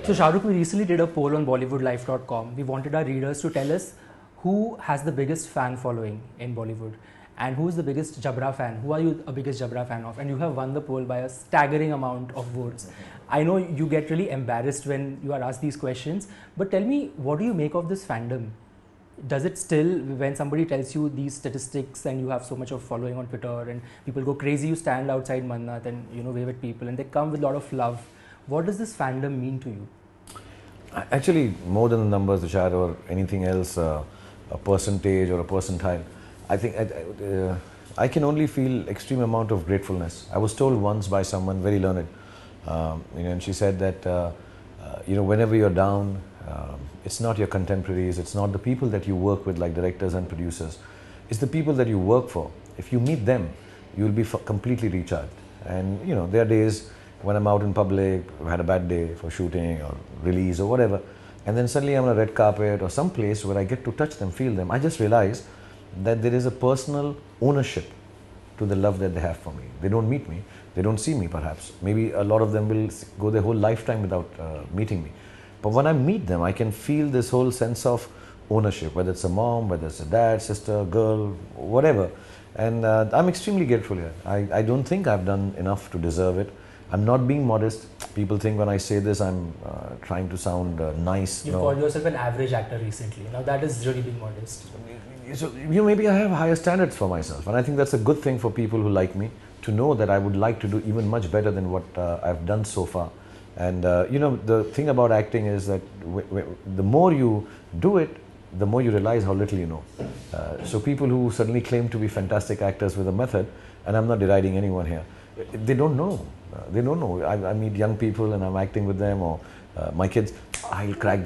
So Shah Rukh, we recently did a poll on BollywoodLife.com. We wanted our readers to tell us who has the biggest fan following in Bollywood and who is the biggest Jabra fan. Who are you a biggest Jabra fan of? And you have won the poll by a staggering amount of votes. I know you get really embarrassed when you are asked these questions, but tell me, what do you make of this fandom? Does it still, when somebody tells you these statistics and you have so much of following on Twitter and people go crazy, you stand outside Mannat and wave at people and they come with a lot of love. What does this fandom mean to you? Actually, more than the numbers, the chat or anything else, a percentage or a percentile, I think I can only feel extreme amount of gratefulness. I was told once by someone very learned, and she said that whenever you're down, it's not your contemporaries, it's not the people that you work with like directors and producers, it's the people that you work for. If you meet them, you'll be completely recharged. And there are days when I'm out in public, I've had a bad day for shooting or release or whatever, and then suddenly I'm on a red carpet or some place where I get to touch them, feel them, I just realize that there is a personal ownership to the love that they have for me. They don't meet me, they don't see me perhaps. Maybe a lot of them will go their whole lifetime without meeting me. But when I meet them, I can feel this whole sense of ownership, whether it's a mom, whether it's a dad, sister, girl, whatever. And I'm extremely grateful here. I don't think I've done enough to deserve it. I'm not being modest. People think when I say this, I'm trying to sound nice. You called yourself an average actor recently. Now that is really being modest. So maybe I have higher standards for myself, and I think that's a good thing for people who like me, to know that I would like to do even much better than what I've done so far. And the thing about acting is that the more you do it, the more you realize how little you know. So people who suddenly claim to be fantastic actors with a method, and I'm not deriding anyone here, they don't know. They don't know. I meet young people and I'm acting with them, or my kids, I'll crack.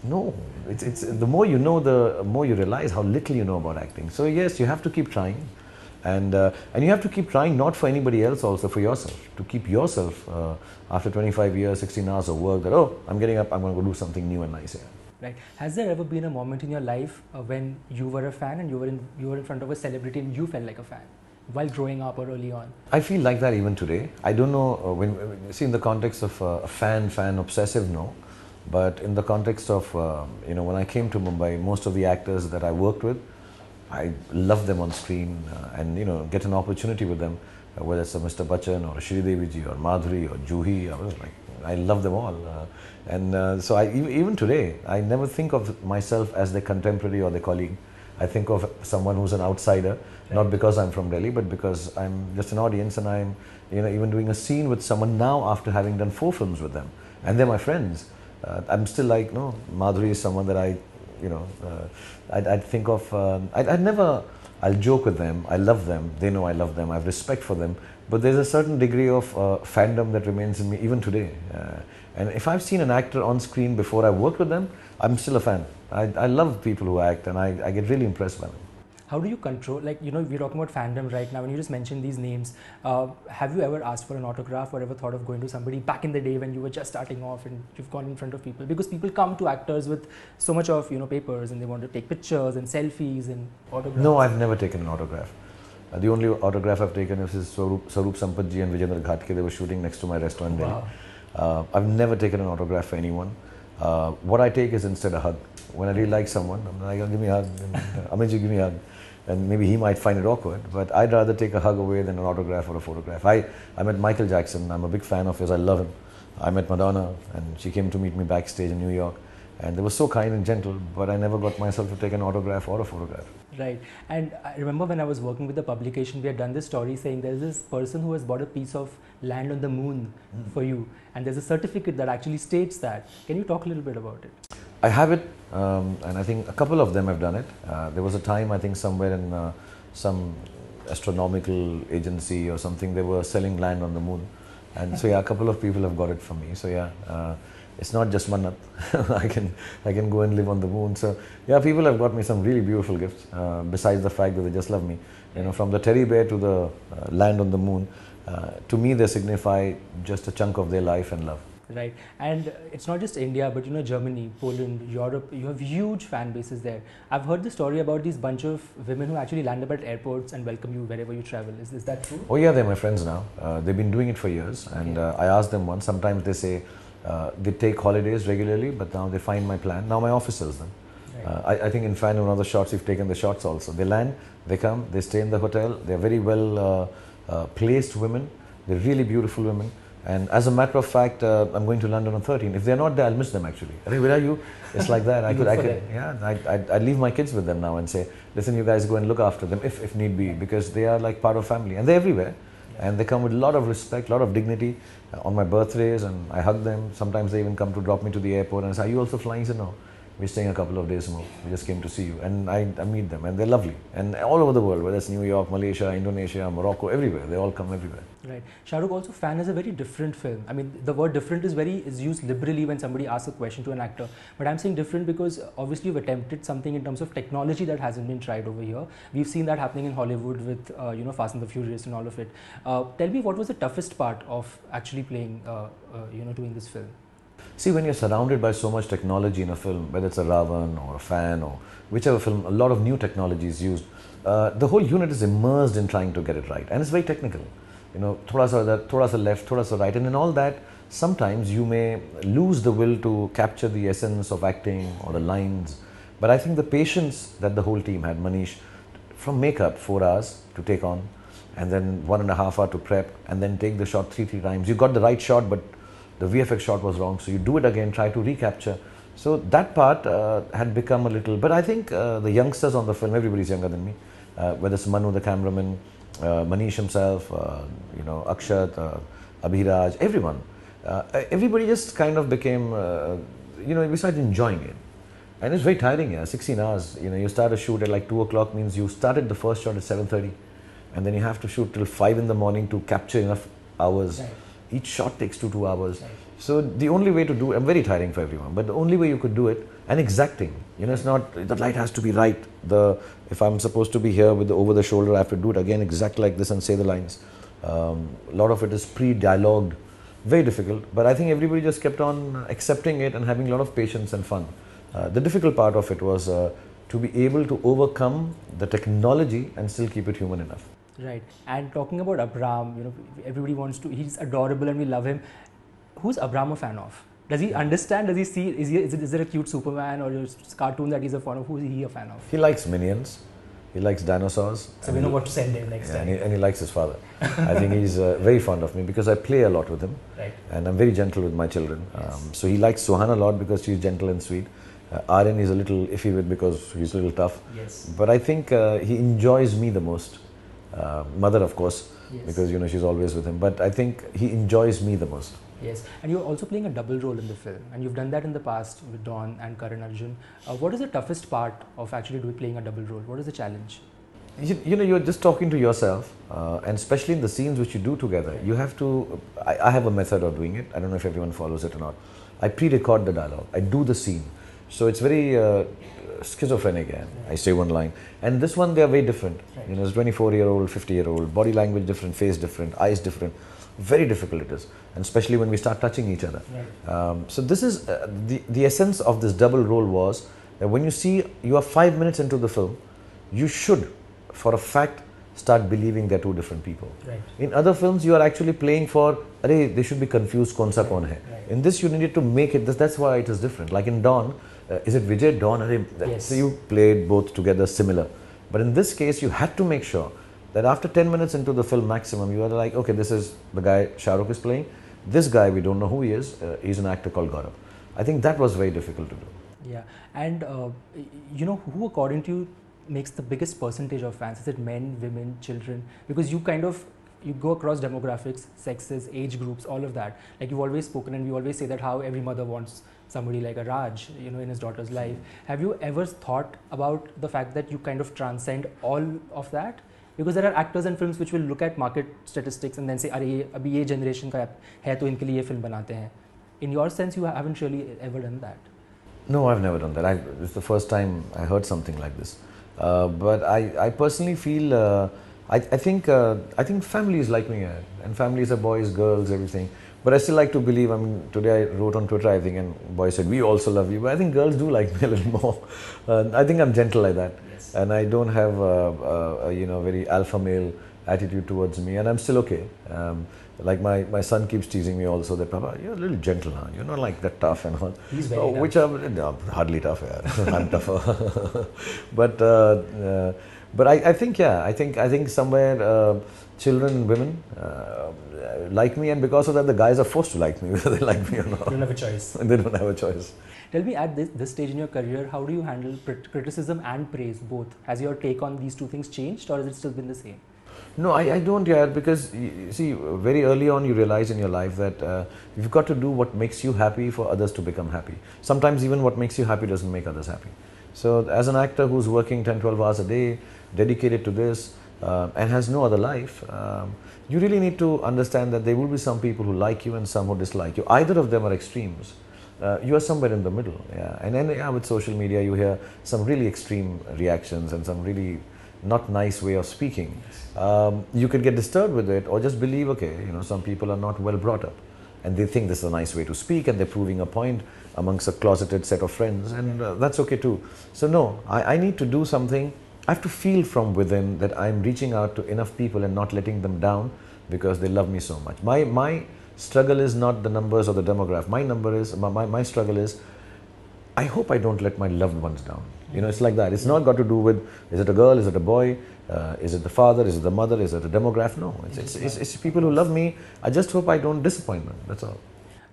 No, it's the more you know, the more you realize how little you know about acting. So yes, you have to keep trying, and you have to keep trying, not for anybody else, also for yourself, to keep yourself after 25 years, 16 hours of work, that I'm getting up, I'm going to go do something new and nice here. Right. Has there ever been a moment in your life when you were a fan and you were in front of a celebrity and you felt like a fan while growing up or early on? I feel like that even today. I don't know, when see, in the context of a fan obsessive, no. But in the context of, when I came to Mumbai, most of the actors that I worked with, I loved them on screen, and get an opportunity with them, whether it's a Mr. Bachchan or Shri Devi ji or Madhuri or Juhi, I love them all. So even today, I never think of myself as their contemporary or their colleague. I think of someone who's an outsider, not because I'm from Delhi, but because I'm just an audience, and I'm even doing a scene with someone now after having done 4 films with them, and they're my friends. I'm still like, no, Madhuri is someone that I'd think of, I'll joke with them, I love them, they know I love them, I have respect for them, but there's a certain degree of fandom that remains in me even today. And if I've seen an actor on screen before I worked with them, I'm still a fan. I love people who act, and I get really impressed by them. How do you control, we're talking about fandom right now, and you just mentioned these names. Have you ever asked for an autograph or ever thought of going to somebody back in the day when you were just starting off and you've gone in front of people? Because people come to actors with so much of, papers, and they want to take pictures and selfies and autographs. No, I've never taken an autograph. The only autograph I've taken is Swaroop Sampatji and Vijayendra Ghatke. They were shooting next to my restaurant in Delhi. I've never taken an autograph for anyone. What I take is instead a hug. When I really like someone, I'm like, give me a hug, Amitji, give me a hug. And maybe he might find it awkward, but I'd rather take a hug away than an autograph or a photograph. I met Michael Jackson, I'm a big fan of his, I love him. I met Madonna, and she came to meet me backstage in New York, and they were so kind and gentle, but I never got myself to take an autograph or a photograph. Right. And I remember when I was working with the publication, we had done this story saying there's this person who has bought a piece of land on the moon for you, and there's a certificate that actually states that. Can you talk a little bit about it? I have it, and I think a couple of them have done it. There was a time, I think somewhere in some astronomical agency or something, they were selling land on the moon. And so yeah, a couple of people have got it from me. So yeah, it's not just Mannat. I can go and live on the moon. So yeah, people have got me some really beautiful gifts, besides the fact that they just love me. From the teddy bear to the land on the moon, to me they signify just a chunk of their life and love. Right. And it's not just India, but Germany, Poland, Europe, you have huge fan bases there. I've heard the story about these bunch of women who actually land up at airports and welcome you wherever you travel. Is that true? Oh yeah, they're my friends now. They've been doing it for years, and I asked them once. Sometimes they say, They take holidays regularly, but now they find my plan. Now my office sells them. Right. I think in fact one of the shots we've taken the shots also. They land, they come, they stay in the hotel. They're very well placed women. They're really beautiful women. And as a matter of fact, I'm going to London on 13. If they're not there, I'll miss them actually. Hey, where are you? It's like that. I'd leave my kids with them now and say, listen, you guys go and look after them if need be, because they are like part of family and they're everywhere. And they come with a lot of respect, a lot of dignity on my birthdays, and I hug them. Sometimes they even come to drop me to the airport and say, are you also flying? I said, no. We're staying a couple of days more. We just came to see you. And I meet them, and they're lovely. And all over the world, whether it's New York, Malaysia, Indonesia, Morocco, everywhere. They all come everywhere. Right. Shah Rukh also, Fan is a very different film. I mean, the word different is used liberally when somebody asks a question to an actor. But I'm saying different because obviously you've attempted something in terms of technology that hasn't been tried over here. We've seen that happening in Hollywood with, Fast and the Furious and all of it. Tell me, what was the toughest part of actually playing, doing this film? See, when you're surrounded by so much technology in a film, whether it's a Ravan or a Fan or whichever film, a lot of new technology is used. The whole unit is immersed in trying to get it right, and it's very technical. Thoda sa left, thoda sa right, and in all that, sometimes you may lose the will to capture the essence of acting or the lines. But I think the patience that the whole team had, Manish, from makeup 4 hours to take on, and then 1.5 hours to prep, and then take the shot three times. You got the right shot, but the VFX shot was wrong, so you do it again, try to recapture. So that part had become a little, but I think the youngsters on the film, everybody's younger than me, whether it's Manu, the cameraman, Manish himself, Akshat, Abhiraj, everyone. Everybody just kind of became, we started enjoying it. And it's very tiring, 16 hours. You start a shoot at like 2 o'clock, means you started the first shot at 7:30, and then you have to shoot till 5 in the morning to capture enough hours. Right. Each shot takes 2 hours. Right. So the only way to do it, very tiring for everyone, but the only way you could do it, and exacting. It's not, the light has to be right. If I'm supposed to be here with the over the shoulder, I have to do it again exact like this and say the lines. A lot of it is pre-dialogued, very difficult, but I think everybody just kept on accepting it and having a lot of patience and fun. The difficult part of it was to be able to overcome the technology and still keep it human enough. Right. And talking about Abram, everybody he's adorable and we love him. Who's Abram a fan of? Does he understand? Does he see? Is there a cute Superman or a cartoon that he's a fan of? Who is he a fan of? He likes Minions. He likes dinosaurs. So we know what to send him next time. And he likes his father. I think he's very fond of me because I play a lot with him. Right. And I'm very gentle with my children. Yes. So he likes Suhana a lot because she's gentle and sweet. Aryan is a little iffy with because he's a little tough. Yes. But I think he enjoys me the most. Mother, of course, yes, because she's always with him. But I think he enjoys me the most. Yes, and you're also playing a double role in the film, and you've done that in the past with Dawn and Karan Arjun. What is the toughest part of actually playing a double role? What is the challenge? You're just talking to yourself, and especially in the scenes which you do together, you have to. I have a method of doing it. I don't know if everyone follows it or not. I pre-record the dialogue. I do the scene, so it's very schizophrenic. Yeah. I say one line, and this one they are very different. Right. It's 24-year-old, 50-year-old, body language different, face different, eyes different. Very difficult it is, and especially when we start touching each other. Right. So this is the essence of this double role was that when you are 5 minutes into the film, you should, for a fact, start believing they're two different people. Right. In other films, you are actually playing for, they should be confused, kaun sa kaun hai. Right. In this, you needed to make it. That's why it is different. Like in Dawn, is it Vijay, Dawn? Yes. So you played both together similar, but in this case, you had to make sure that after 10 minutes into the film maximum, you are like, okay, this is the guy Shah Rukh is playing. This guy, we don't know who he is. He's an actor called Gaurav. I think that was very difficult to do. Yeah, and who according to you makes the biggest percentage of fans? Is it men, women, children? Because you go across demographics, sexes, age groups, all of that. Like you've always spoken, and we always say that how every mother wants somebody like a Raj, in his daughter's life. Have you ever thought about the fact that you kind of transcend all of that? Because there are actors and films which will look at market statistics and then say, "Arey, abhi ye generation ka hai, to inke liye ye film banate hain." In your sense, you haven't really ever done that. No, I've never done that. It's the first time I heard something like this. But I personally feel, I think families like me, and families are boys, girls, everything. But I still like to believe, today I wrote on Twitter, I think, and boys said, we also love you. But I think girls do like me a little more. I think I'm gentle like that. Yes. And I don't have a very alpha male attitude towards me, and I'm still okay. Like my son keeps teasing me also that, Papa, you're a little gentle, huh? You're not like that tough and all. He's very tough. Which are no, hardly tough, yeah. I'm tougher. but I think, yeah, I think somewhere children, women like me, and because of that, the guys are forced to like me, whether they like me or not. You don't have a choice. They don't have a choice. Tell me, at this stage in your career, how do you handle criticism and praise both? Has your take on these two things changed, or has it still been the same? No, I don't, yeah, because you see, very early on you realize in your life that you've got to do what makes you happy for others to become happy. Sometimes even what makes you happy doesn't make others happy. So as an actor who's working 10, 12 hours a day, dedicated to this and has no other life, you really need to understand that there will be some people who like you and some who dislike you. Either of them are extremes. You are somewhere in the middle, yeah. And then yeah, with social media you hear some really extreme reactions and some really not nice way of speaking. You could get disturbed with it, or just believe, okay, you know, some people are not well brought up and they think this is a nice way to speak and they're proving a point amongst a closeted set of friends, and that's okay too. So no, I need to do something. I have to feel from within that I'm reaching out to enough people and not letting them down because they love me so much. My struggle is not the numbers or the demographic. My struggle is, I hope I don't let my loved ones down. You know, it's like that. It's not got to do with, is it a girl, is it a boy, is it the father, is it the mother, is it a demographic? No, it's people who love me. I just hope I don't disappoint them, that's all.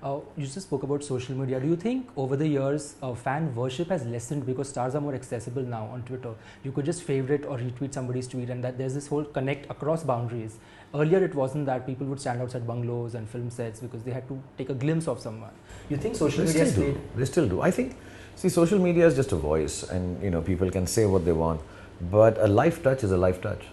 You just spoke about social media. Do you think over the years fan worship has lessened because stars are more accessible now on Twitter? You could just favorite or retweet somebody's tweet, and that there's this whole connect across boundaries. Earlier it wasn't that. People would stand outside bungalows and film sets because they had to take a glimpse of someone. You think social media has played? They still do. I think, see, social media is just a voice, and you know, people can say what they want, but a live touch is a live touch.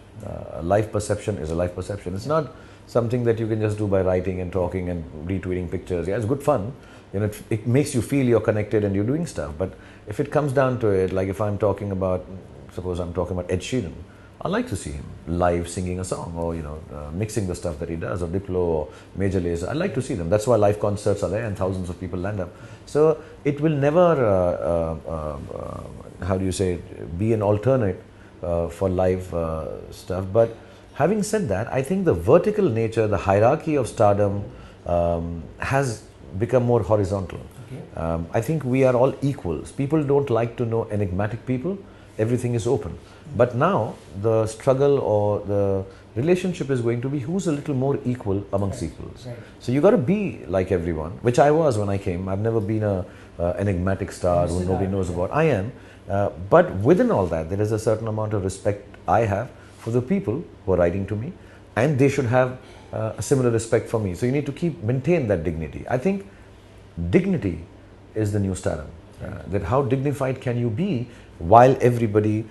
A live perception is a live perception. It's not something that you can just do by writing and talking and retweeting pictures. Yeah, it's good fun. You know, it makes you feel you're connected and you're doing stuff. But if it comes down to it, like if I'm talking about, suppose I'm talking about Ed Sheeran, I like to see him live singing a song, or you know, mixing the stuff that he does, or Diplo or Major Lazer. I like to see them. That's why live concerts are there and thousands of people land up. So it will never, how do you say, be an alternate for live stuff. But having said that, I think the vertical nature, the hierarchy of stardom has become more horizontal. Okay. I think we are all equals. People don't like to know enigmatic people. Everything is open. But now the struggle or the relationship is going to be who's a little more equal amongst equals. Right. So you got to be like everyone, which I was when I came. I've never been a enigmatic star who nobody knows about. I am. But within all that, there is a certain amount of respect I have for the people who are writing to me, and they should have a similar respect for me. So you need to maintain that dignity. I think dignity is the new stardom. That how dignified can you be while everybody,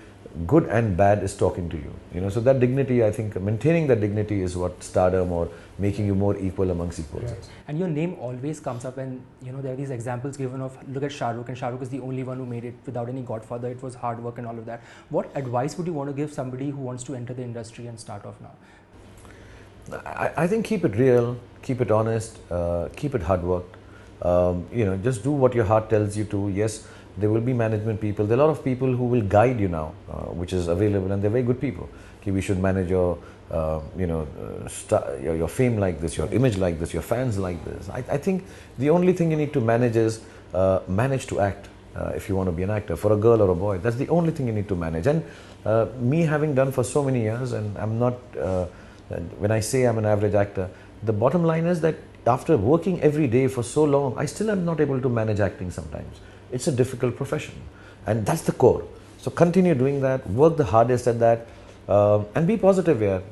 good and bad, is talking to you. You know, so that dignity, I think, maintaining that dignity is what stardom, or making you more equal amongst equals. Right. And your name always comes up, and you know, there are these examples given of, look at Shah Rukh, and Shah Rukh is the only one who made it without any godfather. It was hard work and all of that. What advice would you want to give somebody who wants to enter the industry and start off now? I think keep it real, keep it honest, keep it hard worked. You know, just do what your heart tells you to. Yes, there will be management people. There are a lot of people who will guide you now, which is available, and they're very good people. Okay, we should manage your, you know, your fame like this, your image like this, your fans like this. I think the only thing you need to manage is manage to act. If you want to be an actor, for a girl or a boy, that's the only thing you need to manage. And me having done for so many years, and I'm not, when I say I'm an average actor, the bottom line is that after working every day for so long, I still am not able to manage acting sometimes. It's a difficult profession, and that's the core. So continue doing that, work the hardest at that, and be positive here.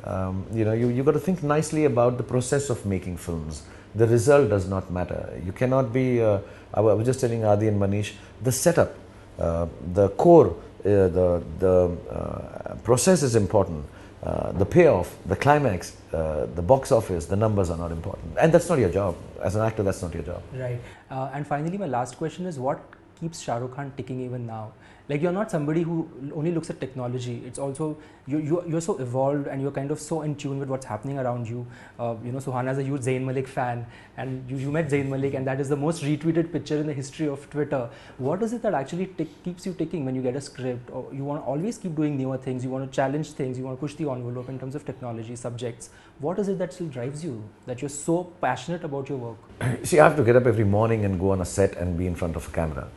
You know, you got to think nicely about the process of making films. The result does not matter. You cannot be, I was just telling Adi and Manish, the setup, the core, the process is important. The payoff, the climax, the box office, the numbers are not important. And that's not your job. As an actor, that's not your job. Right. And finally, my last question is, what keeps Shah Rukh Khan ticking even now? Like, you're not somebody who only looks at technology. It's also you're so evolved, and you're kind of so in tune with what's happening around you. You know, Suhana's a huge Zayn Malik fan, and you met Zayn Malik, and that is the most retweeted picture in the history of Twitter. What is it that actually keeps you ticking when you get a script, or you want to always keep doing newer things, you want to challenge things, you want to push the envelope in terms of technology, subjects? What is it that still drives you, that you're so passionate about your work? See, I have to get up every morning and go on a set and be in front of a camera,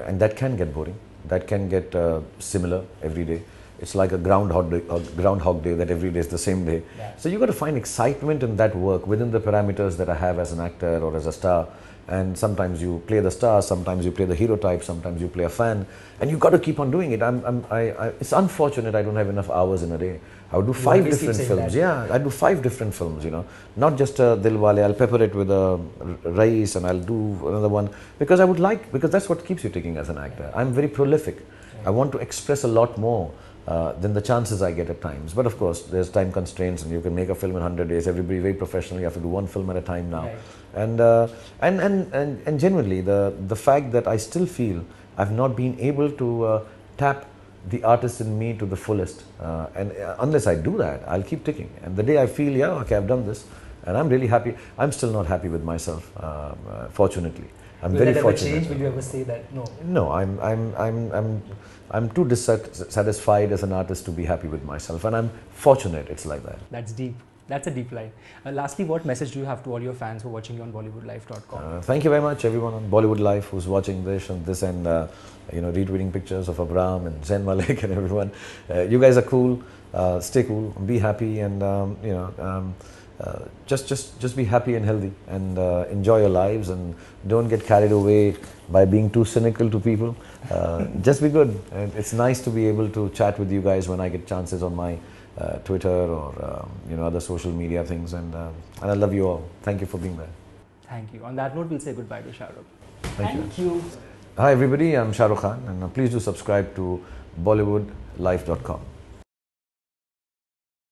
and that can get boring. That can get similar every day. It's like a groundhog day that every day is the same day. Yeah. So you got to find excitement in that work within the parameters that I have as an actor or as a star. And sometimes you play the star, sometimes you play the hero type, sometimes you play a fan, and you got to keep on doing it. It's unfortunate I don't have enough hours in a day. I would do 5 different films. Yeah, I do 5 different films, you know, not just Dilwale. I'll pepper it with a Rais, and I'll do another one because because that's what keeps you ticking as an actor. I'm very prolific. I want to express a lot more than the chances I get at times. But of course, there's time constraints, and you can make a film in 100 days. Everybody very professional. You have to do one film at a time now. Right. And genuinely, the fact that I still feel I've not been able to tap the artist in me to the fullest, and unless I do that, I'll keep ticking. And the day I feel, yeah, okay, I've done this, and I'm really happy. I'm still not happy with myself, fortunately. I'm very fortunate. Change? Will you ever say that? No. No, I'm too dissatisfied as an artist to be happy with myself, and I'm fortunate it's like that. That's deep. That's a deep line. Lastly, what message do you have to all your fans who are watching you on BollywoodLife.com? Thank you very much, everyone on Bollywood Life who's watching this and you know, retweeting pictures of AbRam and Zayn Malik and everyone. You guys are cool. Stay cool. Be happy, and you know, just be happy and healthy, and enjoy your lives, and don't get carried away by being too cynical to people. Just be good. And it's nice to be able to chat with you guys when I get chances on my Twitter or you know, other social media things, and I love you all. Thank you for being there. Thank you. On that note, we'll say goodbye to Shah Rukh. Thank you. Hi everybody, I'm Shah Rukh Khan, and please do subscribe to BollywoodLife.com.